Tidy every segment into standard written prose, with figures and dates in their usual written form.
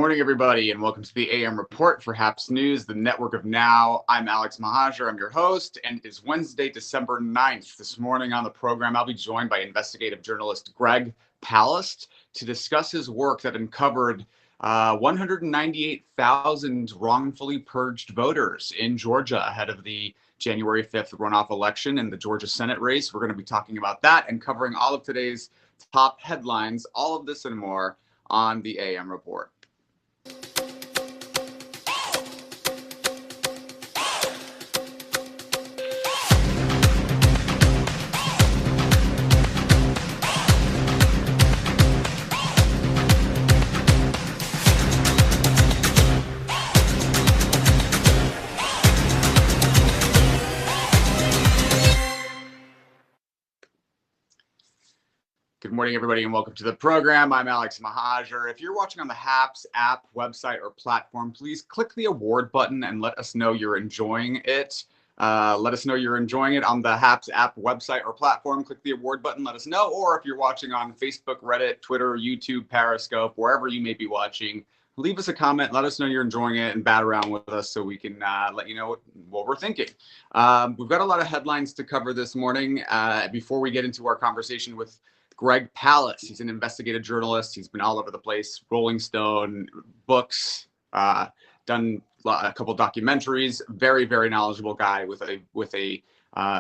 morning, everybody, and welcome to the AM Report for HAPS News, the network of now. I'm Alex Mahajer. I'm your host, and it is Wednesday, December 9th. This morning on the program, I'll be joined by investigative journalist Greg Palast to discuss his work that uncovered 198,000 wrongfully purged voters in Georgia ahead of the January 5th runoff election in the Georgia Senate race. We're going to be talking about that and covering all of today's top headlines, all of this and more on the AM Report. Good morning, everybody, and welcome to the program. I'm Alex Mahajer. If you're watching on the HAPS app, website, or platform, please click the award button and let us know you're enjoying it. Let us know you're enjoying it on the HAPS app, website, or platform. Click the award button, let us know. Or if you're watching on Facebook, Reddit, Twitter, YouTube, Periscope, wherever you may be watching, leave us a comment. Let us know you're enjoying it and bat around with us so we can let you know what we're thinking. We've got a lot of headlines to cover this morning. Before we get into our conversation with Greg Palast, he's an investigative journalist. He's been all over the place, Rolling Stone, books, done a couple documentaries. Very, very knowledgeable guy with a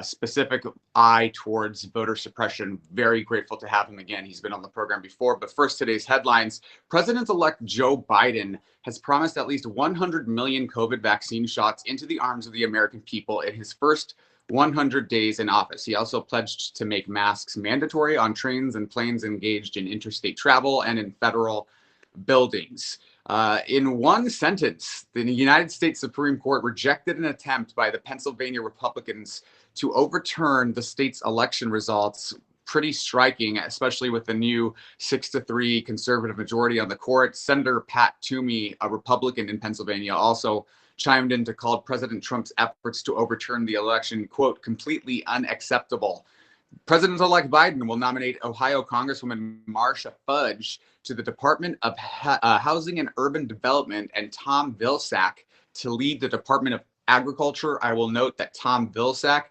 specific eye towards voter suppression. Very grateful to have him again. He's been on the program before. But first, today's headlines. President-elect Joe Biden has promised at least 100 million COVID vaccine shots into the arms of the American people in his first 100 days in office. He also pledged to make masks mandatory on trains and planes engaged in interstate travel and in federal buildings. In one sentence, the United States Supreme Court rejected an attempt by the Pennsylvania Republicans to overturn the state's election results. Pretty striking, especially with the new 6-3 conservative majority on the court. Senator Pat Toomey, a Republican in Pennsylvania, also chimed in to call President Trump's efforts to overturn the election, quote, completely unacceptable. President-elect Biden will nominate Ohio Congresswoman Marcia Fudge to the Department of Housing and Urban Development and Tom Vilsack to lead the Department of Agriculture. I will note that Tom Vilsack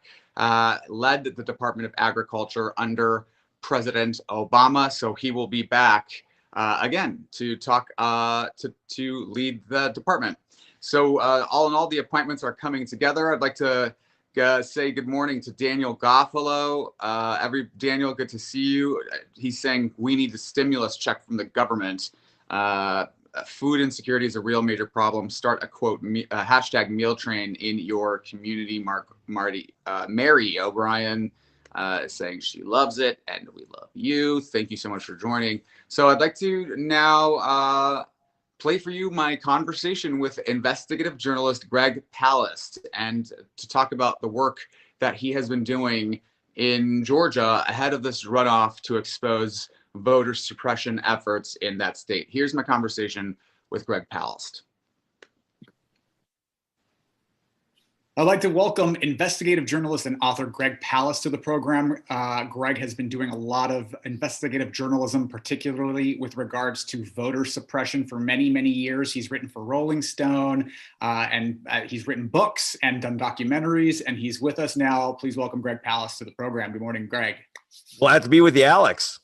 led the Department of Agriculture under President Obama, so he will be back again to talk to lead the department. So all in all, the appointments are coming together. I'd like to say good morning to Daniel Goffalo. Daniel, good to see you. He's saying we need a stimulus check from the government. Food insecurity is a real major problem. Start a quote hashtag meal train in your community. Mary O'Brien is saying she loves it and we love you. Thank you so much for joining. So I'd like to now play for you my conversation with investigative journalist Greg Palast and to talk about the work that he has been doing in Georgia ahead of this runoff to expose voter suppression efforts in that state. Here's my conversation with Greg Palast. I'd like to welcome investigative journalist and author Greg Palast to the program. Greg has been doing a lot of investigative journalism, particularly with regards to voter suppression for many, many years. He's written for Rolling Stone and he's written books and done documentaries, and he's with us now. Please welcome Greg Palast to the program. Good morning, Greg. Glad to be with you, Alex.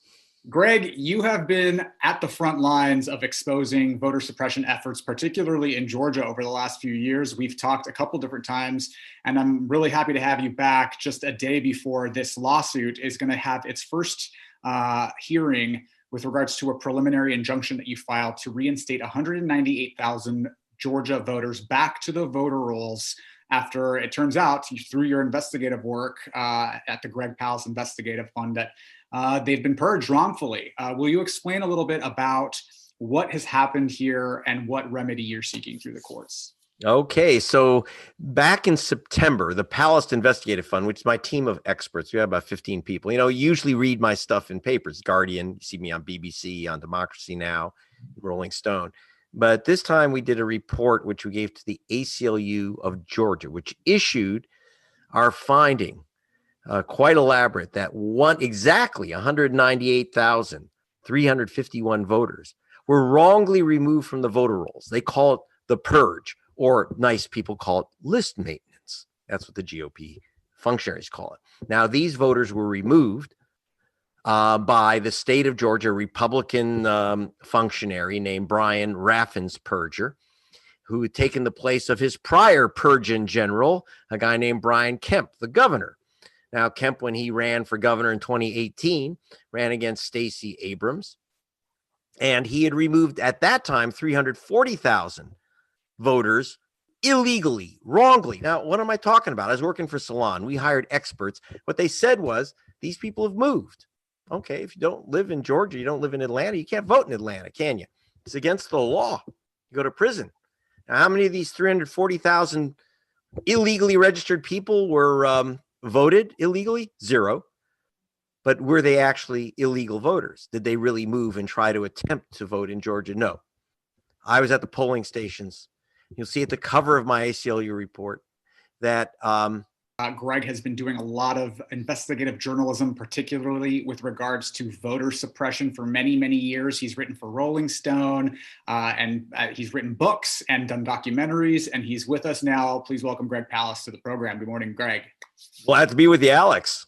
Greg, you have been at the front lines of exposing voter suppression efforts, particularly in Georgia over the last few years. We've talked a couple different times, and I'm really happy to have you back just a day before this lawsuit is going to have its first hearing with regards to a preliminary injunction that you filed to reinstate 198,000 Georgia voters back to the voter rolls after it turns out through your investigative work at the Greg Palast Investigative Fund that they've been purged wrongfully. Will you explain a little bit about what has happened here and what remedy you're seeking through the courts? Okay, so back in September, the Palast Investigative Fund, which is my team of experts, we have about 15 people, usually read my stuff in papers, Guardian, you see me on BBC, on Democracy Now!, Rolling Stone. But this time we did a report which we gave to the ACLU of Georgia, which issued our finding, quite elaborate, that exactly 198,351 voters were wrongly removed from the voter rolls. They call it the purge, or nice people call it list maintenance. That's what the GOP functionaries call it. Now, these voters were removed by the state of Georgia Republican functionary named Brian Raffensperger, who had taken the place of his prior Purgeon general, a guy named Brian Kemp, the governor. Now, Kemp, when he ran for governor in 2018, ran against Stacey Abrams, and he had removed at that time 340,000 voters illegally, wrongly. Now, what am I talking about? I was working for Salon. We hired experts. What they said was, these people have moved. Okay, if you don't live in Georgia, you don't live in Atlanta, you can't vote in Atlanta, can you? It's against the law. You go to prison. Now, how many of these 340,000 illegally registered people were voted illegally? Zero. But were they actually illegal voters? Did they really move and try to attempt to vote in Georgia? No. I was at the polling stations. You'll see at the cover of my ACLU report that Greg has been doing a lot of investigative journalism, particularly with regards to voter suppression for many, many years. He's written for Rolling Stone and he's written books and done documentaries, and he's with us now. Please welcome Greg Palast to the program. Good morning, Greg. Glad to be with you, Alex.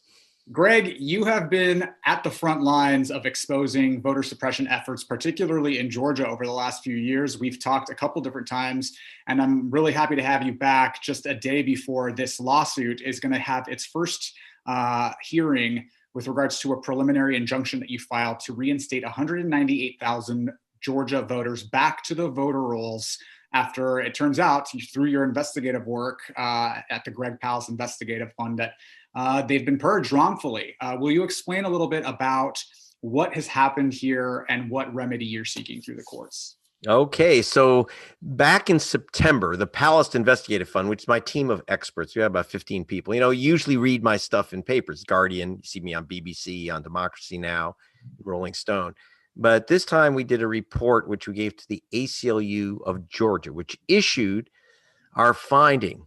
Greg, you have been at the front lines of exposing voter suppression efforts, particularly in Georgia, over the last few years. We've talked a couple different times, and I'm really happy to have you back just a day before this lawsuit is going to have its first hearing with regards to a preliminary injunction that you filed to reinstate 198,000 Georgia voters back to the voter rolls after, it turns out, through your investigative work at the Greg Palast Investigative Fund, that they've been purged wrongfully. Will you explain a little bit about what has happened here and what remedy you're seeking through the courts? Okay, so back in September, the Palast Investigative Fund, which is my team of experts, we have about 15 people, usually read my stuff in papers, Guardian, you see me on BBC, on Democracy Now!, Rolling Stone. But this time we did a report which we gave to the ACLU of Georgia, which issued our finding,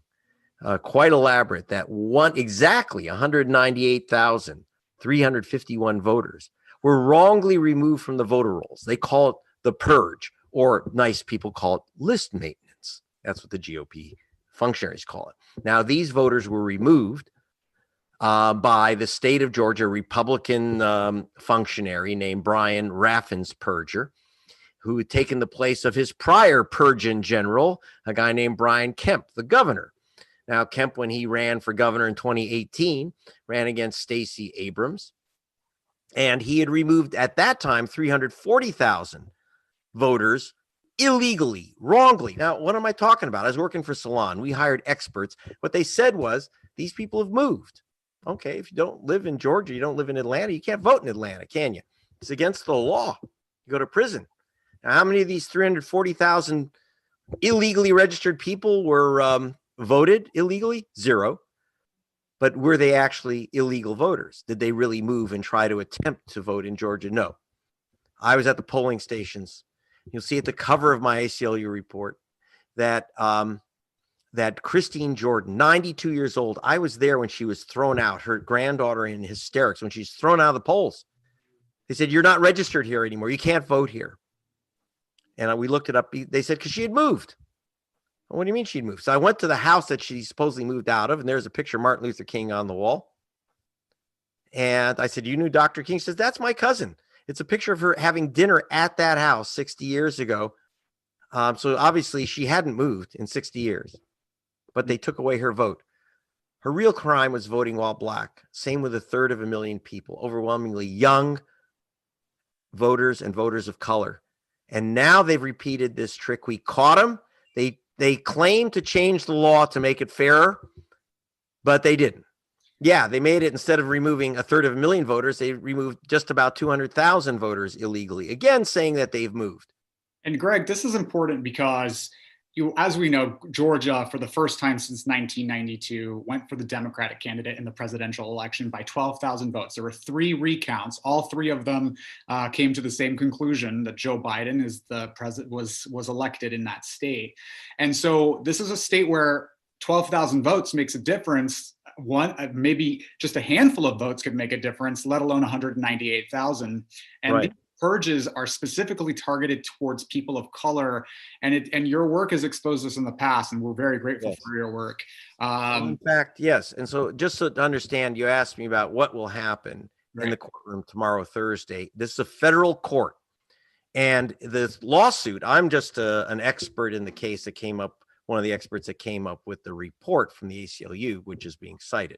quite elaborate, that exactly 198,351 voters were wrongly removed from the voter rolls. They call it the purge, or nice people call it list maintenance. That's what the GOP functionaries call it. Now, these voters were removed by the state of Georgia Republican functionary named Brian Raffensperger, who had taken the place of his prior Purgeon general, a guy named Brian Kemp, the governor. Now, Kemp, when he ran for governor in 2018, ran against Stacey Abrams, and he had removed at that time 340,000 voters illegally, wrongly. Now, what am I talking about? I was working for Salon. We hired experts. What they said was, these people have moved. Okay, if you don't live in Georgia, you don't live in Atlanta, you can't vote in Atlanta, can you? It's against the law. You go to prison. Now, how many of these 340,000 illegally registered people were voted illegally? Zero. But were they actually illegal voters? Did they really move and try to attempt to vote in Georgia? No. I was at the polling stations. You'll see at the cover of my ACLU report that that Christine Jordan, 92 years old, I was there when she was thrown out, her granddaughter in hysterics, when she's thrown out of the polls. They said, you're not registered here anymore. You can't vote here. And we looked it up. They said, because she had moved. What do you mean she'd moved? So I went to the house that she supposedly moved out of, and there's a picture of Martin Luther King on the wall. And I said, you knew Dr. King? She says, that's my cousin. It's a picture of her having dinner at that house 60 years ago. So obviously she hadn't moved in 60 years, but they took away her vote. Her real crime was voting while black. Same with 1/3 people, overwhelmingly young voters and voters of color. And now they've repeated this trick. We caught them. They claimed to change the law to make it fairer, but they didn't. Yeah, they made it, instead of removing 1/3 voters, they removed just about 200,000 voters illegally, again, saying that they've moved. And Greg, this is important because as we know, Georgia, for the first time since 1992, went for the Democratic candidate in the presidential election by 12,000 votes. There were 3 recounts. All 3 of them came to the same conclusion, that Joe Biden is the president, was elected in that state. And so this is a state where 12,000 votes makes a difference. Maybe just a handful of votes could make a difference, let alone 198,000. And right. purges are specifically targeted towards people of color, and your work has exposed us in the past, and we're very grateful Yes. for your work. In fact, yes. And so just so to understand, you asked me about what will happen in the courtroom tomorrow, Thursday. This is a federal court. And the lawsuit, I'm just an expert in the case that came up, one of the experts that came up with the report from the ACLU, which is being cited.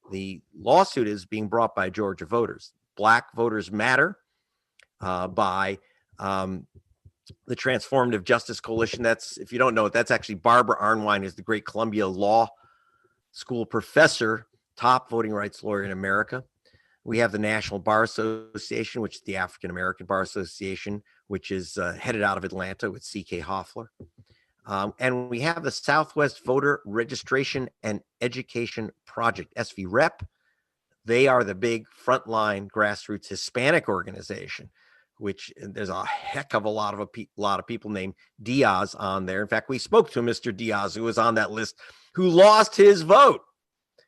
The lawsuit is being brought by Georgia voters. Black Voters Matter by the Transformative Justice Coalition. That's, if you don't know it, that's actually Barbara Arnwine, is the great Columbia Law School professor, top voting rights lawyer in America. We have the National Bar Association, which is the African American Bar Association, which is headed out of Atlanta with C.K. Hoffler. And we have the Southwest Voter Registration and Education Project, SVREP. They are the big frontline grassroots Hispanic organization, which there's a heck of a lot of people named Diaz on there. In fact, we spoke to Mr. Diaz, who was on that list, who lost his vote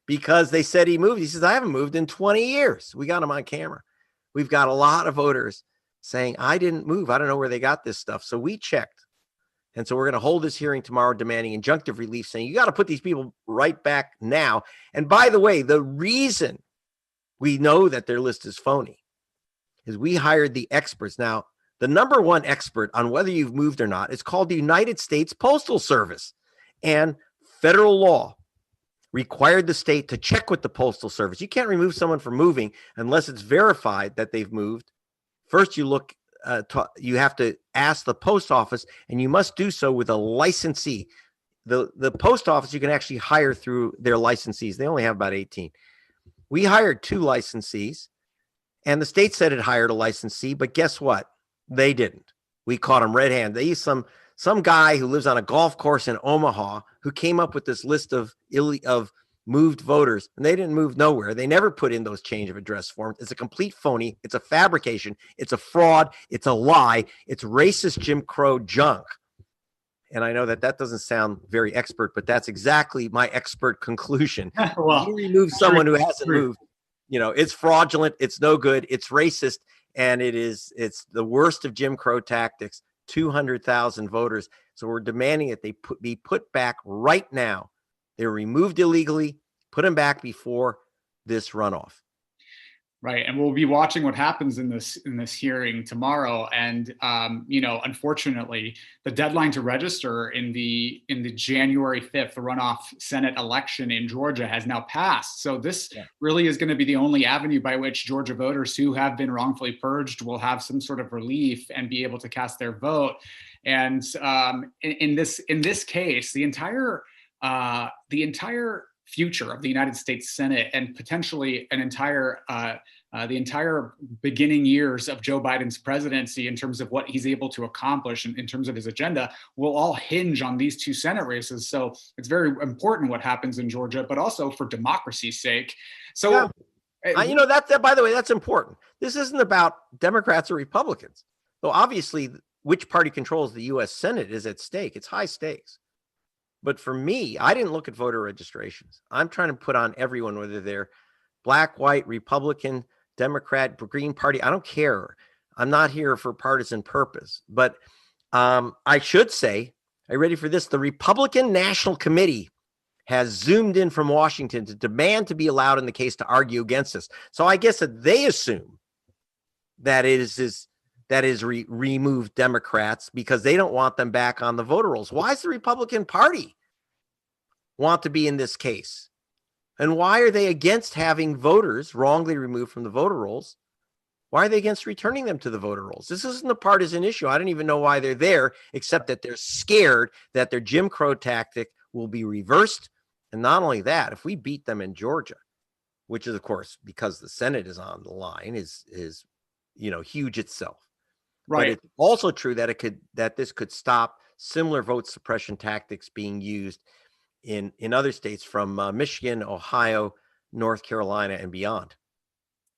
because they said he moved. He says, I haven't moved in 20 years. We got him on camera. We've got a lot of voters saying, I didn't move. I don't know where they got this stuff. So we checked. And so we're going to hold this hearing tomorrow demanding injunctive relief, saying you got to put these people right back now. And by the way, the reason we know that their list is phony is we hired the experts. Now, the number one expert on whether you've moved or not is called the United States Postal Service. And federal law required the state to check with the Postal Service. You can't remove someone from moving unless it's verified that they've moved. First, you look, you have to ask the post office, and you must do so with a licensee. The post office, you can actually hire through their licensees. They only have about 18. We hired 2 licensees, and the state said it hired a licensee, but guess what? They didn't. We caught them red-handed. They used some guy who lives on a golf course in Omaha who came up with this list of moved voters, and they didn't move nowhere. They never put in those change of address forms. It's a complete phony. It's a fabrication. It's a fraud. It's a lie. It's racist Jim Crow junk. And I know that doesn't sound very expert, but that's exactly my expert conclusion. Well, you remove someone who hasn't moved, it's fraudulent. It's no good. It's racist. And it's the worst of Jim Crow tactics. 200,000 voters. So we're demanding that they be put back right now. They were removed illegally. Put them back before this runoff. Right, and we'll be watching what happens in this hearing tomorrow. And unfortunately, the deadline to register in the January 5th runoff Senate election in Georgia has now passed. So this really is going to be the only avenue by which Georgia voters who have been wrongfully purged will have some sort of relief and be able to cast their vote. And in this case, the entire future of the United States Senate and potentially the entire beginning years of Joe Biden's presidency in terms of what he's able to accomplish in terms of his agenda will all hinge on these 2 Senate races. So it's very important what happens in Georgia, but also for democracy's sake. So, that by the way, that's important. This isn't about Democrats or Republicans, though obviously which party controls the U.S. Senate is at stake. It's high stakes. But for me, I didn't look at voter registrations. I'm trying to put on everyone, whether they're black, white, Republican, Democrat, Green Party. I don't care. I'm not here for partisan purpose. But I should say, are you ready for this? The Republican National Committee has zoomed in from Washington to demand to be allowed in the case to argue against this. So I guess that they assume that removed Democrats because they don't want them back on the voter rolls. Why does the Republican Party want to be in this case? And why are they against having voters wrongly removed from the voter rolls? Why are they against returning them to the voter rolls? This isn't a partisan issue. I don't even know why they're there, except that they're scared that their Jim Crow tactic will be reversed. And not only that, if we beat them in Georgia, which is, of course, because the Senate is on the line, is huge itself. Right. But it's also true that this could stop similar vote suppression tactics being used in other states from Michigan, Ohio, North Carolina, and beyond.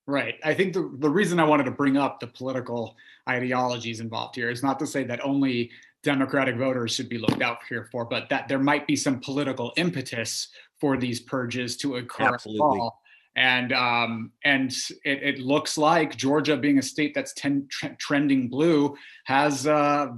Right. I think the reason I wanted to bring up the political ideologies involved here is not to say that only Democratic voters should be looked out here for, but that there might be some political impetus for these purges to occur. Absolutely. And it looks like Georgia, being a state that's trending blue, has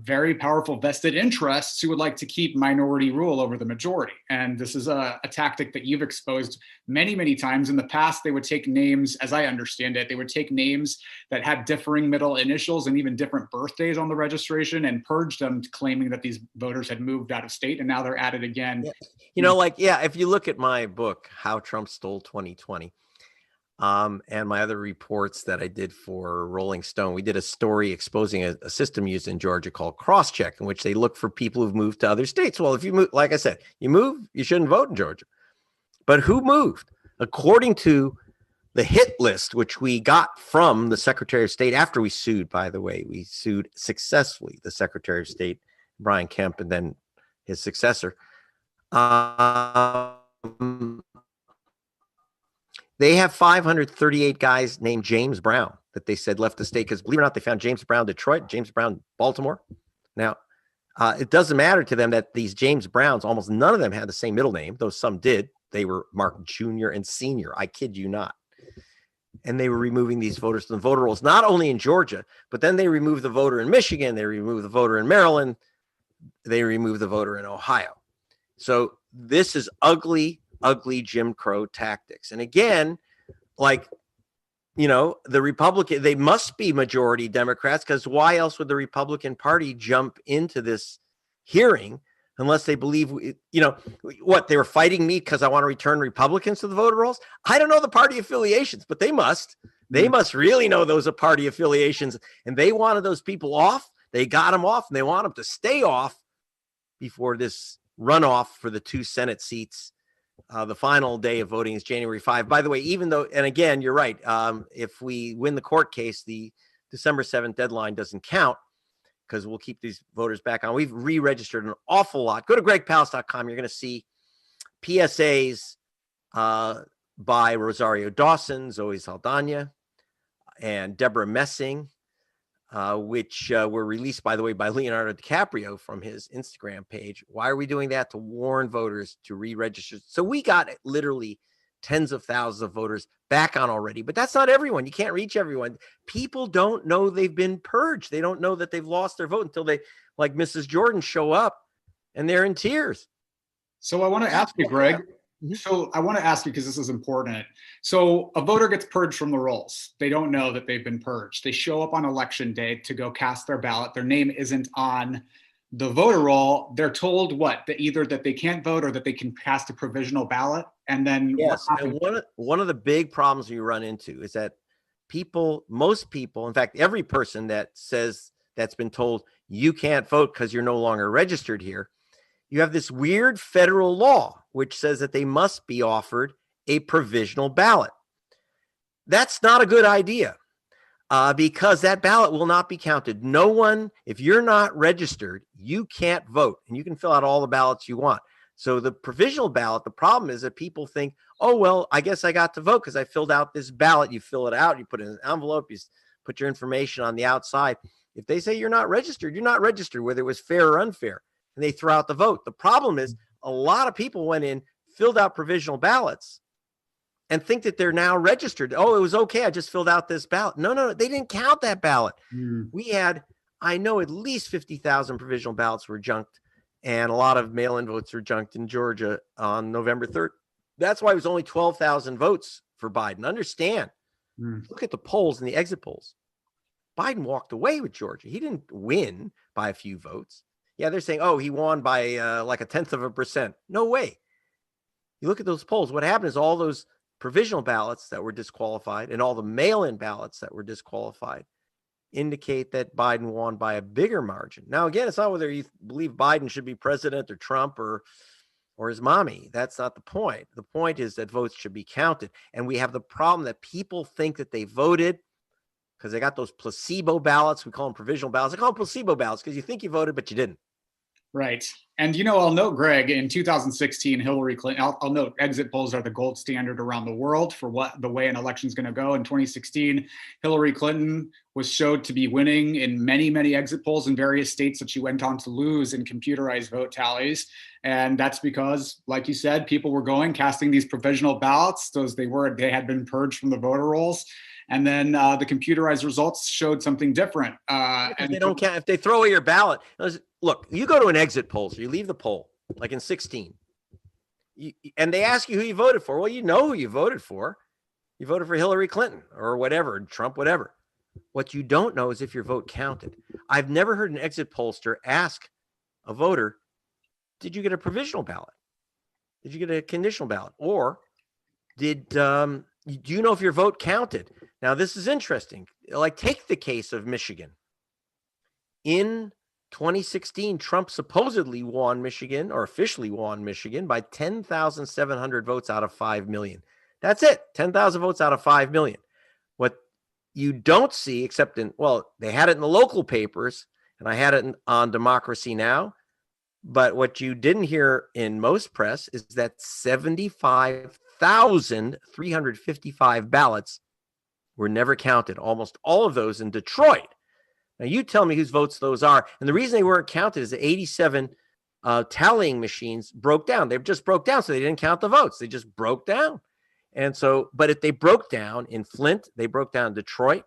very powerful vested interests who would like to keep minority rule over the majority. And this is a tactic that you've exposed many, many times. In the past, they would take names, as I understand it, they would take names that had differing middle initials and even different birthdays on the registration and purge them, claiming that these voters had moved out of state. And now they're at it again. Yeah. You know, like, yeah, if you look at my book, How Trump Stole 2020, and my other reports that I did for Rolling Stone, we did a story exposing a system used in Georgia called Crosscheck, in which they look for people who've moved to other states. Well, if you move, like I said, you move, you shouldn't vote in Georgia. But who moved? According to the hit list, which we got from the Secretary of State after we sued, by the way, we sued successfully the Secretary of State, Brian Kemp, and then his successor. They have 538 guys named James Brown that they said left the state because, believe it or not, they found James Brown, Detroit, James Brown, Baltimore. Now, it doesn't matter to them that these James Browns, almost none of them had the same middle name, though some did. They were marked Junior and Senior. I kid you not. And they were removing these voters from the voter rolls, not only in Georgia, but then they removed the voter in Michigan. They removed the voter in Maryland. They removed the voter in Ohio. So this is ugly Jim Crow tactics. And again, like, you know, the Republican, they must be majority Democrats, because why else would the Republican Party jump into this hearing unless they believe, you know, what, they were fighting me because I want to return Republicans to the voter rolls? I don't know the party affiliations, but they must. They must really know those are party affiliations, and they wanted those people off. They got them off, and they want them to stay off before this runoff for the 2 Senate seats. The final day of voting is January 5. By the way, even though, and again, you're right, if we win the court case, the December 7th deadline doesn't count because we'll keep these voters back on. We've re-registered an awful lot. Go to gregpalast.com. You're going to see PSAs by Rosario Dawson, Zoe Saldana, and Deborah Messing, which were released, by the way, by Leonardo DiCaprio from his Instagram page. Why are we doing that? To warn voters to re-register. So we got literally tens of thousands of voters back on already, but that's not everyone. You can't reach everyone. People don't know they've been purged. They don't know that they've lost their vote until they, like Mrs. Jordan, show up and they're in tears. So I want to ask you, Greg. So I want to ask you, because this is important. So a voter gets purged from the rolls. They don't know that they've been purged. They show up on election day to go cast their ballot. Their name isn't on the voter roll. They're told what? That either that they can't vote or that they can cast a provisional ballot. And then yes, and one of the big problems you run into is that most people, in fact, every person that says that's been told you can't vote because you're no longer registered here, you have this weird federal law which says that they must be offered a provisional ballot. That's not a good idea because that ballot will not be counted. No one, if you're not registered, you can't vote, and you can fill out all the ballots you want. So the provisional ballot, the problem is that people think, oh, well, I guess I got to vote because I filled out this ballot. You fill it out, you put it in an envelope, you put your information on the outside. If they say you're not registered, you're not registered, whether it was fair or unfair, and they throw out the vote. The problem is a lot of people went in, filled out provisional ballots, and think that they're now registered. Oh, it was okay, I just filled out this ballot. No, they didn't count that ballot. We had, I know, at least 50,000 provisional ballots were junked, and a lot of mail-in votes were junked in Georgia on November 3rd. That's why it was only 12,000 votes for Biden. Understand, look at the polls and the exit polls. Biden walked away with Georgia. He didn't win by a few votes. Yeah, they're saying, oh, he won by like 0.1%. No way. You look at those polls. What happened is all those provisional ballots that were disqualified and all the mail-in ballots that were disqualified indicate that Biden won by a bigger margin. Now, again, it's not whether you believe Biden should be president or Trump or his mommy. That's not the point. The point is that votes should be counted. And we have the problem that people think that they voted because they got those placebo ballots. We call them provisional ballots. I call them placebo ballots because you think you voted, but you didn't. Right. And, I'll note, Greg, in 2016, Hillary Clinton, I'll note exit polls are the gold standard around the world for what the way an election is going to go. In 2016, Hillary Clinton was showed to be winning in many, many exit polls in various states that she went on to lose in computerized vote tallies. And that's because, like you said, people were casting these provisional ballots. They had been purged from the voter rolls. And then the computerized results showed something different. And they don't count. If they throw away your ballot, look, you go to an exit poll, so you leave the poll, like in 16, and they ask you who you voted for. Well, you know who you voted for. You voted for Hillary Clinton or whatever, Trump, whatever. What you don't know is if your vote counted. I've never heard an exit pollster ask a voter, did you get a provisional ballot? Did you get a conditional ballot? Or do you know if your vote counted? Now, this is interesting. Like, take the case of Michigan. In 2016, Trump supposedly won Michigan, or officially won Michigan, by 10,700 votes out of 5 million. That's it. 10,000 votes out of 5 million. What you don't see, except they had it in the local papers, and I had it on Democracy Now!, but what you didn't hear in most press is that 75,355 ballots were never counted, almost all of those in Detroit. Now, you tell me whose votes those are. And the reason they weren't counted is the 87 tallying machines broke down. They just broke down, so they didn't count the votes. They just broke down. And so, but if they broke down in Flint, they broke down in Detroit,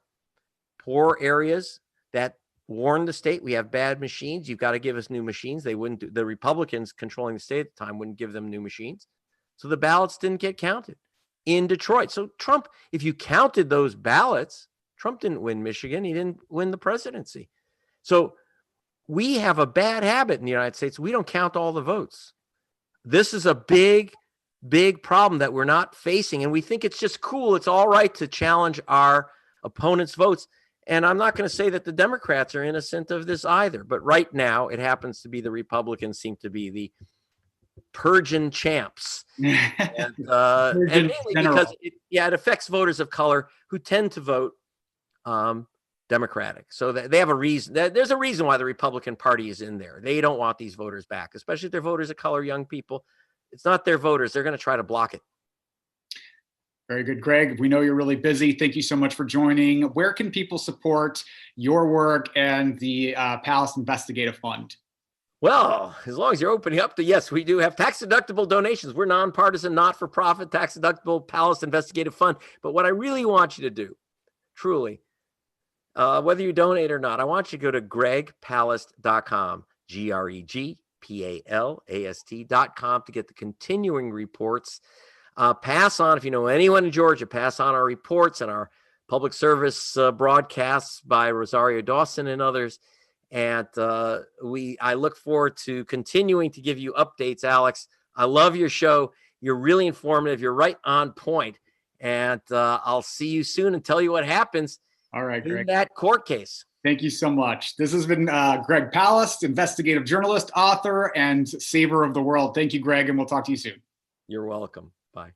poor areas that warned the state, we have bad machines. You've got to give us new machines. They wouldn't do, the Republicans controlling the state at the time wouldn't give them new machines. So the ballots didn't get counted in Detroit. So Trump, if you counted those ballots, Trump didn't win Michigan. He didn't win the presidency. So we have a bad habit in the United States. We don't count all the votes. This is a big, big problem that we're not facing. And we think it's just cool. It's all right to challenge our opponents' votes. And I'm not going to say that the Democrats are innocent of this either. But right now, it happens to be the Republicans seem to be the Purges champs. And mainly because it affects voters of color who tend to vote Democratic. So they have a reason. There's a reason why the Republican Party is in there. They don't want these voters back, especially if they're voters of color, young people. It's not their voters. They're going to try to block it. Very good, Greg. We know you're really busy. Thank you so much for joining. Where can people support your work and the Palast Investigative Fund? Well, as long as you're opening up to, yes, we do have tax-deductible donations. We're nonpartisan, not-for-profit, tax-deductible Palast Investigative Fund. But what I really want you to do, truly, whether you donate or not, I want you to go to gregpalast.com, GREGPALAST.com, to get the continuing reports. Pass on, if you know anyone in Georgia, pass on our reports and our public service broadcasts by Rosario Dawson and others. And I look forward to continuing to give you updates, Alex. I love your show. You're really informative. You're right on point. And I'll see you soon and tell you what happens. All right, Greg. In that court case. Thank you so much. This has been Greg Palast, investigative journalist, author, and saver of the world. Thank you, Greg, and we'll talk to you soon. You're welcome. Bye.